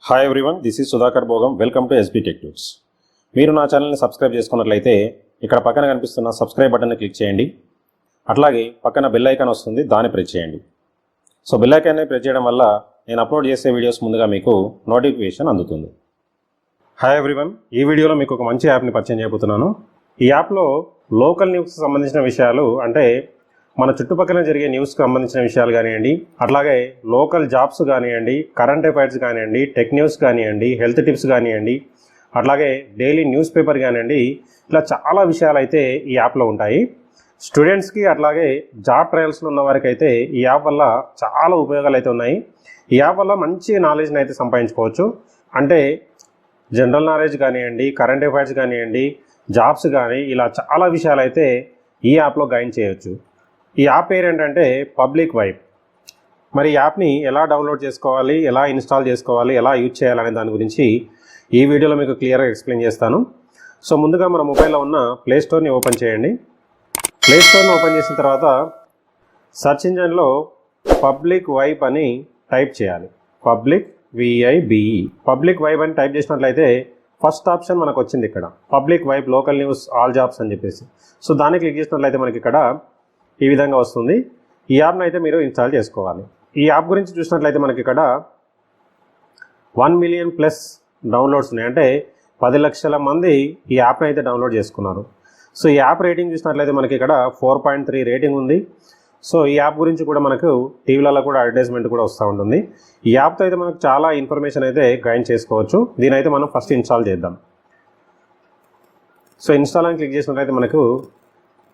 Hi everyone, this is Sudhakar Bogam. Welcome to SB tech news. మీరు నా ఛానల్ని సబ్స్క్రైబ్ చేసుకున్నట్లయితే ఇక్కడ పక్కన కనిపిస్తున్న సబ్స్క్రైబ్ బటన్ని క్లిక్ చేయండి. అట్లాగే పక్కన బెల్ ఐకాన్ వస్తుంది, దాన్ని ప్రెస్ చేయండి. సో బెల్ ఐకాన్ని ప్రెస్ చేయడం వల్ల నేను అప్లోడ్ చేసే వీడియోస్ ముందుగా మీకు నోటిఫికేషన్ అందుతుంది. హాయ్ ఎవ్రీవన్, ఈ వీడియోలో మీకు ఒక మంచి యాప్ని పరిచయం చేయబోతున్నాను. ఈ యాప్లో లోకల్ న్యూస్కి సంబంధించిన విషయాలు, అంటే మన చుట్టుపక్కల జరిగే న్యూస్కి సంబంధించిన విషయాలు కానివ్వండి, అట్లాగే లోకల్ జాబ్స్ కానివ్వండి, కరెంట్ అఫైర్స్ కానివ్వండి, టెక్ న్యూస్ కానివ్వండి, హెల్త్ టిప్స్ కానివ్వండి, అట్లాగే డైలీ న్యూస్ పేపర్ కానివ్వండి, ఇలా చాలా విషయాలు అయితే ఈ యాప్లో ఉంటాయి. స్టూడెంట్స్కి అట్లాగే జాబ్ ట్రయల్స్లో ఉన్న వారికి అయితే ఈ యాప్ వల్ల చాలా ఉపయోగాలు అయితే ఉన్నాయి. ఈ యాప్ వల్ల మంచి నాలెడ్జ్ని అయితే సంపాదించుకోవచ్చు. అంటే జనరల్ నాలెడ్జ్ కానివ్వండి, కరెంట్ అఫైర్స్ కానివ్వండి, జాబ్స్ కానీ, ఇలా చాలా విషయాలు అయితే ఈ యాప్లో గైన్ చేయొచ్చు. ఈ యాప్ పేరు ఏంటంటే పబ్లిక్ వైబ్. మరి ఈ యాప్ని ఎలా డౌన్లోడ్ చేసుకోవాలి, ఎలా ఇన్స్టాల్ చేసుకోవాలి, ఎలా యూజ్ చేయాలనే దాని గురించి ఈ వీడియోలో మీకు క్లియర్గా ఎక్స్ప్లెయిన్ చేస్తాను. సో ముందుగా మన మొబైల్లో ఉన్న ప్లే స్టోర్ని ఓపెన్ చేయండి. ప్లే స్టోర్ని ఓపెన్ చేసిన తర్వాత సెర్చ్ ఇంజన్లో పబ్లిక్ వైబ్ అని టైప్ చేయాలి. పబ్లిక్ విఐబిఈ పబ్లిక్ వైబ్ అని టైప్ చేసినట్లయితే ఫస్ట్ ఆప్షన్ మనకు వచ్చింది ఇక్కడ, public vibe local news all jobs అని చెప్పేసి. సో దాన్ని క్లిక్ చేసినట్లయితే మనకి ఇక్కడ ఈ విధంగా వస్తుంది. ఈ యాప్ని అయితే మీరు ఇన్స్టాల్ చేసుకోవాలి. ఈ యాప్ గురించి చూసినట్లయితే మనకి ఇక్కడ 1 మిలియన్ ప్లస్ డౌన్లోడ్స్ ఉన్నాయి. అంటే 10 లక్షల మంది ఈ యాప్ని అయితే డౌన్లోడ్ చేసుకున్నారు. సో ఈ యాప్ రేటింగ్ చూసినట్లయితే మనకి ఇక్కడ 4.3 రేటింగ్ ఉంది. సో ఈ యాప్ గురించి కూడా మనకు టీవీలలో కూడా అడ్వర్టైజ్మెంట్ కూడా వస్తూ ఉంటుంది. ఈ యాప్తో అయితే మనకు చాలా ఇన్ఫర్మేషన్ అయితే గైన్ చేసుకోవచ్చు. దీని అయితే మనం ఫస్ట్ ఇన్స్టాల్ చేద్దాం. సో ఇన్స్టాల్ అని క్లిక్ చేసినట్లయితే మనకు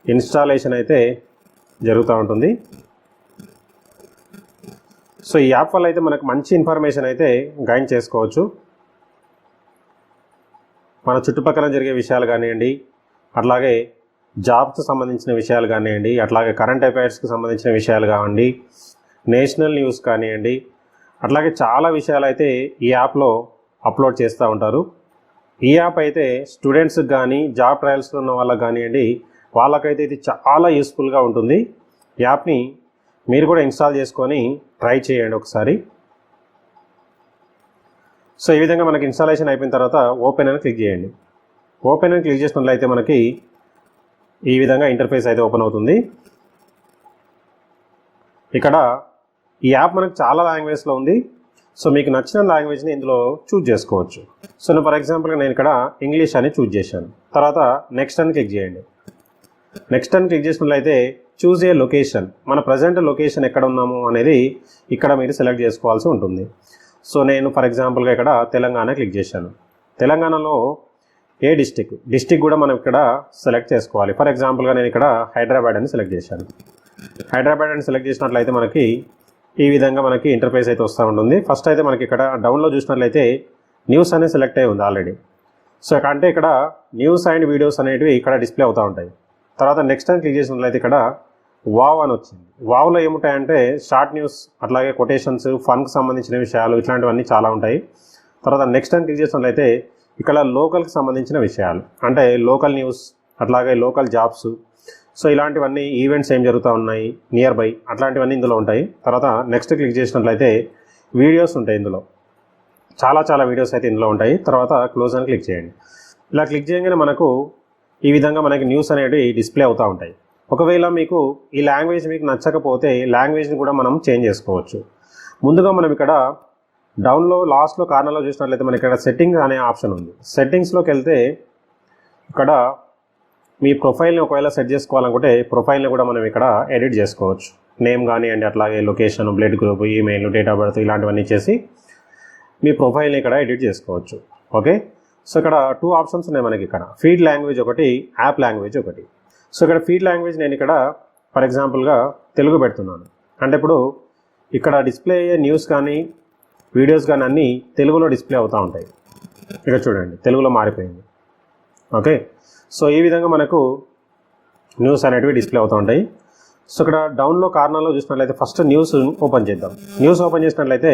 ఇన్స్టాలేషన్ అయితే జరుగుతూ ఉంటుంది. సో ఈ యాప్ వల్ల అయితే మనకు మంచి ఇన్ఫర్మేషన్ అయితే గైన్ చేసుకోవచ్చు. మన చుట్టుపక్కల జరిగే విషయాలు కానివ్వండి, అట్లాగే జాబ్స్కి సంబంధించిన విషయాలు కానివ్వండి, అట్లాగే కరెంట్ అఫైర్స్కి సంబంధించిన విషయాలు కానివ్వండి, నేషనల్ న్యూస్ కానివ్వండి, అట్లాగే చాలా విషయాలు అయితే ఈ యాప్లో అప్లోడ్ చేస్తూ ఉంటారు. ఈ యాప్ అయితే స్టూడెంట్స్కి కానీ, జాబ్ ట్రయల్స్లో ఉన్న వాళ్ళకి కానివ్వండి, వాళ్ళకైతే ఇది చాలా యూస్ఫుల్గా ఉంటుంది. యాప్ని మీరు కూడా ఇన్స్టాల్ చేసుకొని ట్రై చేయండి ఒకసారి. సో ఈ విధంగా మనకి ఇన్స్టాలేషన్ అయిపోయిన తర్వాత ఓపెన్ అని క్లిక్ చేయండి. ఓపెన్ అని క్లిక్ చేసినట్లయితే మనకి ఈ విధంగా ఇంటర్ఫేస్ అయితే ఓపెన్ అవుతుంది. ఇక్కడ ఈ యాప్ మనకు చాలా లాంగ్వేజ్లో ఉంది. సో మీకు నచ్చిన లాంగ్వేజ్ని ఇందులో చూజ్ చేసుకోవచ్చు. సో ఫర్ ఎగ్జాంపుల్గా నేను ఇక్కడ ఇంగ్లీష్ అని చూజ్ చేశాను. తర్వాత నెక్స్ట్ అని క్లిక్ చేయండి. నెక్స్ట్ అని క్లిక్ చేసినట్లయితే చూజ్ ఏ లొకేషన్, మన ప్రజెంట్ లొకేషన్ ఎక్కడ ఉన్నాము అనేది ఇక్కడ మీరు సెలెక్ట్ చేసుకోవాల్సి ఉంటుంది. సో నేను ఫర్ ఎగ్జాంపుల్గా ఇక్కడ తెలంగాణ క్లిక్ చేశాను. తెలంగాణలో ఏ డిస్టిక్ కూడా మనం ఇక్కడ సెలెక్ట్ చేసుకోవాలి. ఫర్ ఎగ్జాంపుల్గా నేను ఇక్కడ హైదరాబాద్ అని సెలెక్ట్ చేశాను. హైదరాబాద్ అని సెలెక్ట్ చేసినట్లయితే మనకి ఈ విధంగా మనకి ఇంటర్ఫేస్ అయితే వస్తూ ఉంటుంది. ఫస్ట్ అయితే మనకి ఇక్కడ డౌన్లో చూసినట్లయితే న్యూస్ అనేది సెలెక్ట్ అయి ఉంది ఆల్రెడీ. సో అంటే ఇక్కడ న్యూస్ అండ్ వీడియోస్ అనేటివి ఇక్కడ డిస్ప్లే అవుతూ ఉంటాయి. తర్వాత నెక్స్ట్ అని క్లిక్ చేసినట్లయితే ఇక్కడ వావ్ అని వచ్చింది. వావ్లో ఏముంటాయంటే షార్ట్ న్యూస్, అట్లాగే కొటేషన్స్, ఫన్కి సంబంధించిన విషయాలు, ఇట్లాంటివన్నీ చాలా ఉంటాయి. తర్వాత నెక్స్ట్ అని క్లిక్ చేసినట్లయితే ఇక్కడ లోకల్కి సంబంధించిన విషయాలు, అంటే లోకల్ న్యూస్, అట్లాగే లోకల్ జాబ్స్, సో ఇలాంటివన్నీ ఈవెంట్స్ ఏం జరుగుతూ ఉన్నాయి నియర్ బై, అట్లాంటివన్నీ ఇందులో ఉంటాయి. తర్వాత నెక్స్ట్ క్లిక్ చేసినట్లయితే వీడియోస్ ఉంటాయి. ఇందులో చాలా వీడియోస్ అయితే ఇందులో ఉంటాయి. తర్వాత క్లోజ్ అని క్లిక్ చేయండి. ఇలా క్లిక్ చేయగానే మనకు ఈ విధంగా మనకి న్యూస్ అనేవి డిస్ప్లే అవుతూ ఉంటాయి. ఒకవేళ మీకు ఈ లాంగ్వేజ్ మీకు నచ్చకపోతే లాంగ్వేజ్ని కూడా మనం చేంజ్ చేసుకోవచ్చు. ముందుగా మనం ఇక్కడ డౌన్లో లాస్ట్లో కార్నర్లో చూసినట్లయితే మనకి ఇక్కడ సెట్టింగ్ అనే ఆప్షన్ ఉంది. సెట్టింగ్స్లోకి వెళ్తే ఇక్కడ మీ ప్రొఫైల్ని ఒకవేళ సెట్ చేసుకోవాలనుకుంటే ప్రొఫైల్ని కూడా మనం ఇక్కడ ఎడిట్ చేసుకోవచ్చు. నేమ్ కానివ్వండి, అట్లాగే location, blood group, email, date of birth, ఇలాంటివన్నీ చేసి మీ ప్రొఫైల్ని ఇక్కడ ఎడిట్ చేసుకోవచ్చు. ఓకే, సో ఇక్కడ 2 ఆప్షన్స్ ఉన్నాయి మనకి. ఇక్కడ ఫీడ్ లాంగ్వేజ్ ఒకటి, యాప్ లాంగ్వేజ్ ఒకటి. సో ఇక్కడ ఫీడ్ లాంగ్వేజ్ నేను ఇక్కడ ఫర్ ఎగ్జాంపుల్గా తెలుగు పెడుతున్నాను. అంటే ఇప్పుడు ఇక్కడ డిస్ప్లే అయ్యే న్యూస్ కానీ, వీడియోస్ కానీ అన్నీ తెలుగులో డిస్ప్లే అవుతూ ఉంటాయి. ఇక్కడ చూడండి, తెలుగులో మారిపోయింది. ఓకే, సో ఈ విధంగా మనకు న్యూస్ అనేటివి డిస్ప్లే అవుతూ ఉంటాయి. సో ఇక్కడ డౌన్లో కార్నర్లో చూసినట్లయితే ఫస్ట్ న్యూస్ ఓపెన్ చేద్దాం. న్యూస్ ఓపెన్ చేసినట్లయితే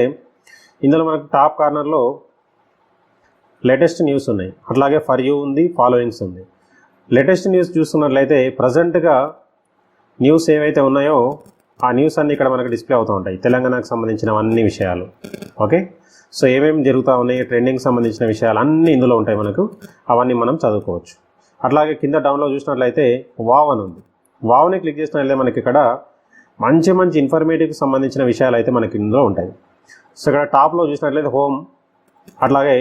ఇందులో మనకు టాప్ కార్నర్లో లేటెస్ట్ న్యూస్ ఉన్నాయి, అట్లాగే ఫర్ యూ ఉంది, ఫాలోయింగ్స్ ఉంది. లేటెస్ట్ న్యూస్ చూస్తున్నట్లయితే ప్రజెంట్గా న్యూస్ ఏవైతే ఉన్నాయో ఆ న్యూస్ అన్నీ ఇక్కడ మనకు డిస్ప్లే అవుతూ ఉంటాయి, తెలంగాణకు సంబంధించిన అన్ని విషయాలు. ఓకే, సో ఏమేమి జరుగుతూ ఉన్నాయి, ట్రెండింగ్ సంబంధించిన విషయాలు అన్నీ ఇందులో ఉంటాయి మనకు. అవన్నీ మనం చదువుకోవచ్చు. అట్లాగే కింద డౌన్లో చూసినట్లయితే వావ్ అని ఉంది. వావ్ని క్లిక్ చేసినట్లయితే మనకి ఇక్కడ మంచి మంచి ఇన్ఫర్మేటివ్కి సంబంధించిన విషయాలు అయితే మనకి ఇందులో ఉంటాయి. సో ఇక్కడ టాప్లో చూసినట్లయితే హోమ్, అట్లాగే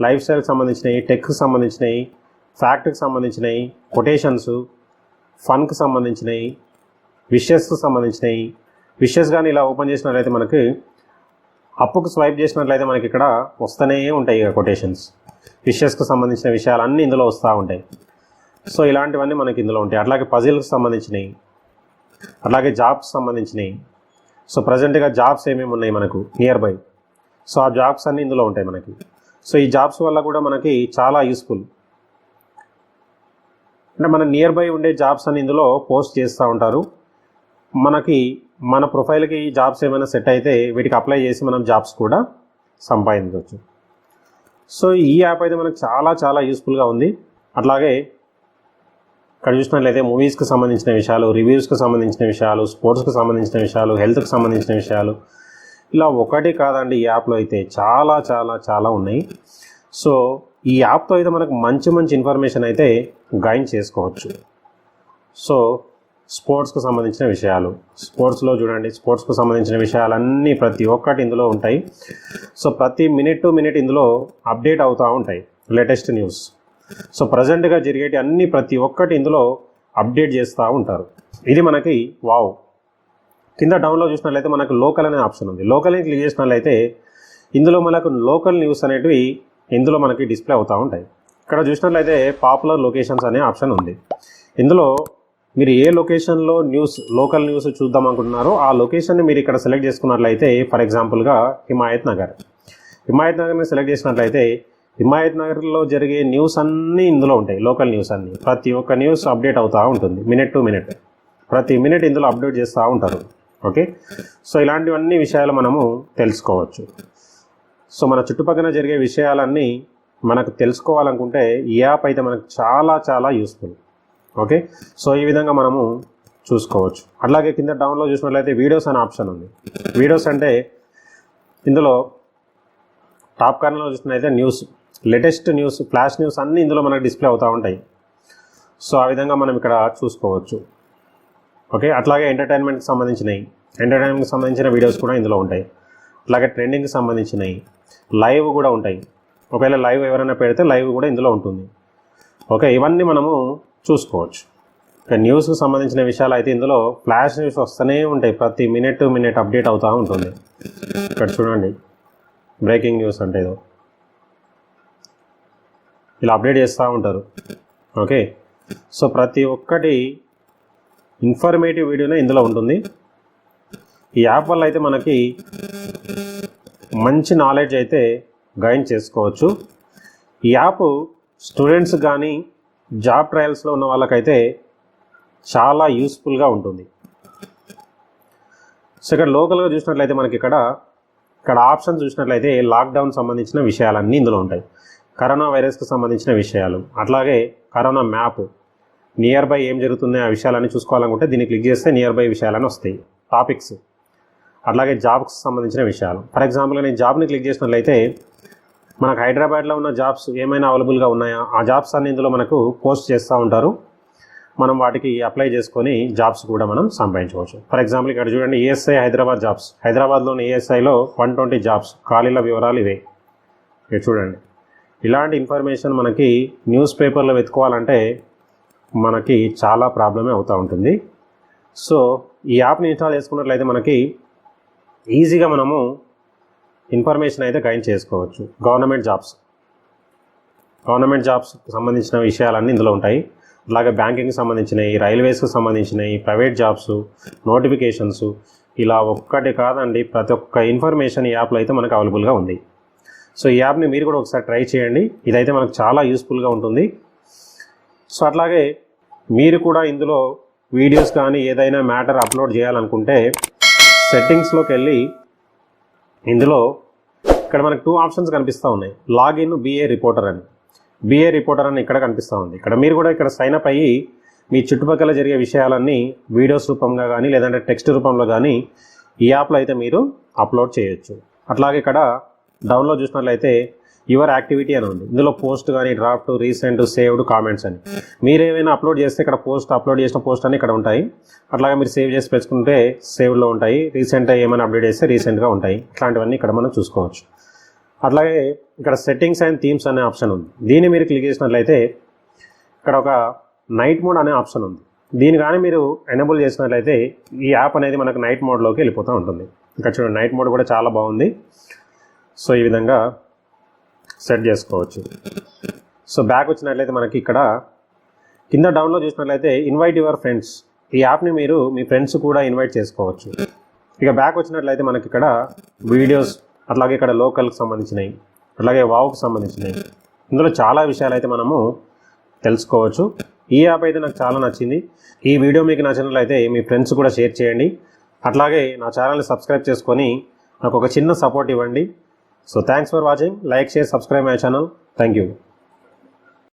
లైఫ్ స్టైల్కి సంబంధించినవి, టెక్కి సంబంధించినవి, ఫ్యాక్ట్కి సంబంధించినవి, కొటేషన్స్, ఫన్కి సంబంధించినవి, విషెస్కి సంబంధించినవి. విషెస్ కానీ ఇలా ఓపెన్ చేసినట్లయితే మనకి అప్పుకు స్వైప్ చేసినట్లయితే మనకి ఇక్కడ వస్తూనే ఉంటాయి ఇక కొటేషన్స్. విషెస్కి సంబంధించిన విషయాలు అన్నీ ఇందులో వస్తూ ఉంటాయి. సో ఇలాంటివన్నీ మనకి ఇందులో ఉంటాయి. అట్లాగే పజిల్కి సంబంధించినవి, అట్లాగే జాబ్స్ సంబంధించినవి. సో ప్రజెంట్గా జాబ్స్ ఏమేమి ఉన్నాయి మనకు నియర్ బై, సో ఆ జాబ్స్ అన్నీ ఇందులో ఉంటాయి మనకి. సో ఈ జాబ్స్ వల్ల కూడా మనకి చాలా యూస్ఫుల్. అంటే మన నియర్ బై ఉండే జాబ్స్ అని ఇందులో పోస్ట్ చేస్తూ ఉంటారు. మనకి మన ప్రొఫైల్కి ఈ జాబ్స్ ఏమైనా సెట్ అయితే వీటికి అప్లై చేసి మనం జాబ్స్ కూడా సంపాదించవచ్చు. సో ఈ యాప్ అయితే మనకు చాలా చాలా యూస్ఫుల్గా ఉంది. అట్లాగే ఇక్కడ చూసినట్లయితే మూవీస్కి సంబంధించిన విషయాలు, రివ్యూస్కి సంబంధించిన విషయాలు, స్పోర్ట్స్కి సంబంధించిన విషయాలు, హెల్త్కి సంబంధించిన విషయాలు, ఇలా ఒకటి కాదండి ఈ యాప్లో అయితే చాలా చాలా చాలా ఉన్నాయి. సో ఈ యాప్తో అయితే మనకు మంచి మంచి ఇన్ఫర్మేషన్ అయితే గైన్ చేసుకోవచ్చు. సో స్పోర్ట్స్కి సంబంధించిన విషయాలు, స్పోర్ట్స్లో చూడండి, స్పోర్ట్స్కి సంబంధించిన విషయాలన్నీ ప్రతి ఒక్కటి ఇందులో ఉంటాయి. సో ప్రతి మినిట్ టు మినిట్ ఇందులో అప్డేట్ అవుతూ ఉంటాయి లేటెస్ట్ న్యూస్. సో ప్రజెంట్గా జరిగేటి అన్నీ ప్రతి ఒక్కటి ఇందులో అప్డేట్ చేస్తూ ఉంటారు. ఇది మనకి వావ్. కింద డౌన్లో చూసినట్లయితే మనకు లోకల్ అనే ఆప్షన్ ఉంది. లోకల్ని క్లిక్ చేసినట్లయితే ఇందులో మనకు లోకల్ న్యూస్ అనేటివి ఇందులో మనకి డిస్ప్లే అవుతూ ఉంటాయి. ఇక్కడ చూసినట్లయితే పాపులర్ లొకేషన్స్ అనే ఆప్షన్ ఉంది. ఇందులో మీరు ఏ లొకేషన్లో లోకల్ న్యూస్ చూద్దాం అనుకుంటున్నారో ఆ లొకేషన్ని మీరు ఇక్కడ సెలెక్ట్ చేసుకున్నట్లయితే, ఫర్ ఎగ్జాంపుల్గా హిమాయత్ నగర్ని సెలెక్ట్ చేసినట్లయితే హిమాయత్ నగర్లో జరిగే న్యూస్ అన్నీ ఇందులో ఉంటాయి. లోకల్ న్యూస్ అన్నీ, ప్రతి ఒక్క న్యూస్ అప్డేట్ అవుతూ ఉంటుంది మినిట్ టు మినిట్. ప్రతి మినిట్ ఇందులో అప్డేట్ చేస్తూ ఉంటారు. ఓకే, సో ఇలాంటివన్నీ విషయాలు మనము తెలుసుకోవచ్చు. సో మన చుట్టుపక్కల జరిగే విషయాలన్నీ మనకు తెలుసుకోవాలనుకుంటే ఈ యాప్ అయితే మనకు చాలా చాలా యూస్ఫుల్. ఓకే, సో ఈ విధంగా మనము చూసుకోవచ్చు. అట్లాగే కింద డౌన్లో చూసినట్లయితే వీడియోస్ అనే ఆప్షన్ ఉంది. వీడియోస్ అంటే ఇందులో టాప్ కార్నర్లో చూసినట్లయితే news, latest news, flash news అన్నీ ఇందులో మనకు డిస్ప్లే అవుతూ ఉంటాయి. సో ఆ విధంగా మనం ఇక్కడ చూసుకోవచ్చు. ఓకే, అట్లాగే ఎంటర్టైన్మెంట్కి సంబంధించిన వీడియోస్ కూడా ఇందులో ఉంటాయి. అట్లాగే ట్రెండింగ్కి సంబంధించినవి, లైవ్ కూడా ఉంటాయి. ఒకవేళ లైవ్ ఎవరైనా పెడితే లైవ్ కూడా ఇందులో ఉంటుంది. ఓకే, ఇవన్నీ మనము చూసుకోవచ్చు. ఇక న్యూస్కి సంబంధించిన విషయాలు అయితే ఇందులో ఫ్లాష్ న్యూస్ వస్తూనే ఉంటాయి. ప్రతి మినిట్ టు మినిట్ అప్డేట్ అవుతూ ఉంటుంది. ఇక్కడ చూడండి, బ్రేకింగ్ న్యూస్ అంటే ఏదో ఇలా అప్డేట్ చేస్తూ ఉంటారు. ఓకే, సో ప్రతి ఒక్కటి ఇన్ఫర్మేటివ్ వీడియోనే ఇందులో ఉంటుంది. ఈ యాప్ వల్ల అయితే మనకి మంచి నాలెడ్జ్ అయితే గైన్ చేసుకోవచ్చు. ఈ యాప్ స్టూడెంట్స్ కానీ జాబ్ ట్రయల్స్లో ఉన్న వాళ్ళకైతే చాలా యూస్ఫుల్గా ఉంటుంది. సో ఇక్కడ లోకల్గా చూసినట్లయితే మనకి ఇక్కడ ఆప్షన్ చూసినట్లయితే లాక్డౌన్ సంబంధించిన విషయాలన్నీ ఇందులో ఉంటాయి. కరోనా వైరస్కి సంబంధించిన విషయాలు, అట్లాగే కరోనా మ్యాప్, నియర్ బై ఏం జరుగుతున్నాయి ఆ విషయాలన్నీ చూసుకోవాలనుకుంటే దీన్ని క్లిక్ చేస్తే నియర్ బై విషయాలని వస్తాయి. టాపిక్స్, అట్లాగే జాబ్కి సంబంధించిన విషయాలు. ఫర్ ఎగ్జాంపుల్గా నేను జాబ్ని క్లిక్ చేసినట్లయితే మనకు హైదరాబాద్లో ఉన్న జాబ్స్ ఏమైనా అవైలబుల్గా ఉన్నాయా ఆ జాబ్స్ అన్ని ఇందులో మనకు పోస్ట్ చేస్తూ ఉంటారు. మనం వాటికి అప్లై చేసుకొని జాబ్స్ కూడా మనం సంపాదించవచ్చు. ఫర్ ఎగ్జాంపుల్ ఇక్కడ చూడండి, ఏఎస్ఐ హైదరాబాద్ జాబ్స్, హైదరాబాద్లోని ఏఎస్ఐలో 120 జాబ్స్, ఖాళీల వివరాలు ఇవే. ఇక్కడ చూడండి, ఇలాంటి ఇన్ఫర్మేషన్ మనకి న్యూస్ పేపర్లో వెతుకోవాలంటే మనకి చాలా ప్రాబ్లమే అవుతూ ఉంటుంది. సో ఈ యాప్ని ఇన్స్టాల్ చేసుకున్నట్లయితే మనకి ఈజీగా మనము ఇన్ఫర్మేషన్ అయితే గైన్ చేసుకోవచ్చు. గవర్నమెంట్ జాబ్స్కి సంబంధించిన విషయాలన్నీ ఇందులో ఉంటాయి. అలాగే బ్యాంకింగ్కి సంబంధించినవి, రైల్వేస్కి సంబంధించినవి, ప్రైవేట్ జాబ్స్, నోటిఫికేషన్స్, ఇలా ఒక్కటి కాదండి ప్రతి ఒక్క ఇన్ఫర్మేషన్ ఈ యాప్లో అయితే మనకు అవైలబుల్గా ఉంది. సో ఈ యాప్ని మీరు కూడా ఒకసారి ట్రై చేయండి. ఇదైతే మనకు చాలా యూస్ఫుల్గా ఉంటుంది. సో అట్లాగే మీరు కూడా ఇందులో వీడియోస్ కానీ ఏదైనా మ్యాటర్ అప్లోడ్ చేయాలనుకుంటే సెట్టింగ్స్లోకి వెళ్ళి ఇందులో ఇక్కడ మనకు 2 ఆప్షన్స్ కనిపిస్తూ ఉన్నాయి. లాగిన్ బిఏ రిపోర్టర్ అని ఇక్కడ కనిపిస్తూ ఉంది. ఇక్కడ మీరు కూడా ఇక్కడ సైన్ అప్ అయ్యి మీ చుట్టుపక్కల జరిగే విషయాలన్నీ వీడియోస్ రూపంగా కానీ లేదంటే టెక్స్ట్ రూపంలో కానీ ఈ యాప్లో అయితే మీరు అప్లోడ్ చేయొచ్చు. అట్లాగే ఇక్కడ డౌన్లో చూసినట్లయితే యువర్ యాక్టివిటీ అని ఉంది. ఇందులో పోస్ట్ కానీ, డ్రాఫ్ట్, రీసెంట్, సేవ్డ్, కామెంట్స్ అని మీరు ఏమైనా అప్లోడ్ చేస్తే ఇక్కడ అప్లోడ్ చేసిన పోస్ట్ అని ఇక్కడ ఉంటాయి. అట్లాగే మీరు సేవ్ చేసి పెట్టుకుంటే సేవ్లో ఉంటాయి. రీసెంట్గా ఏమైనా అప్డేట్ చేస్తే రీసెంట్గా ఉంటాయి. ఇట్లాంటివన్నీ ఇక్కడ మనం చూసుకోవచ్చు. అట్లాగే ఇక్కడ సెట్టింగ్స్ అండ్ థీమ్స్ అనే ఆప్షన్ ఉంది. దీన్ని మీరు క్లిక్ చేసినట్లయితే ఇక్కడ ఒక నైట్ మోడ్ అనే ఆప్షన్ ఉంది. దీని కానీ మీరు ఎనేబుల్ చేసినట్లయితే ఈ యాప్ అనేది మనకు నైట్ మోడ్లోకి వెళ్ళిపోతూ ఉంటుంది. ఇక్కడ చూడండి, నైట్ మోడ్ కూడా చాలా బాగుంది. సో ఈ విధంగా సెట్ చేసుకోవచ్చు. సో బ్యాక్ వచ్చినట్లయితే మనకి ఇక్కడ కింద డౌన్లో చూసినట్లయితే ఇన్వైట్ యువర్ ఫ్రెండ్స్, ఈ యాప్ని మీరు మీ ఫ్రెండ్స్ కూడా ఇన్వైట్ చేసుకోవచ్చు. ఇక బ్యాక్ వచ్చినట్లయితే మనకి ఇక్కడ వీడియోస్, అట్లాగే ఇక్కడ లోకల్కి సంబంధించినవి, అట్లాగే వావ్కి సంబంధించినవి, ఇందులో చాలా విషయాలు అయితే మనము తెలుసుకోవచ్చు. ఈ యాప్ అయితే నాకు చాలా నచ్చింది. ఈ వీడియో మీకు నచ్చినట్లయితే మీ ఫ్రెండ్స్ కూడా షేర్ చేయండి. అట్లాగే నా ఛానల్ని సబ్స్క్రైబ్ చేసుకొని నాకు ఒక చిన్న సపోర్ట్ ఇవ్వండి. So thanks for watching. Like, share, subscribe my channel. Thank you.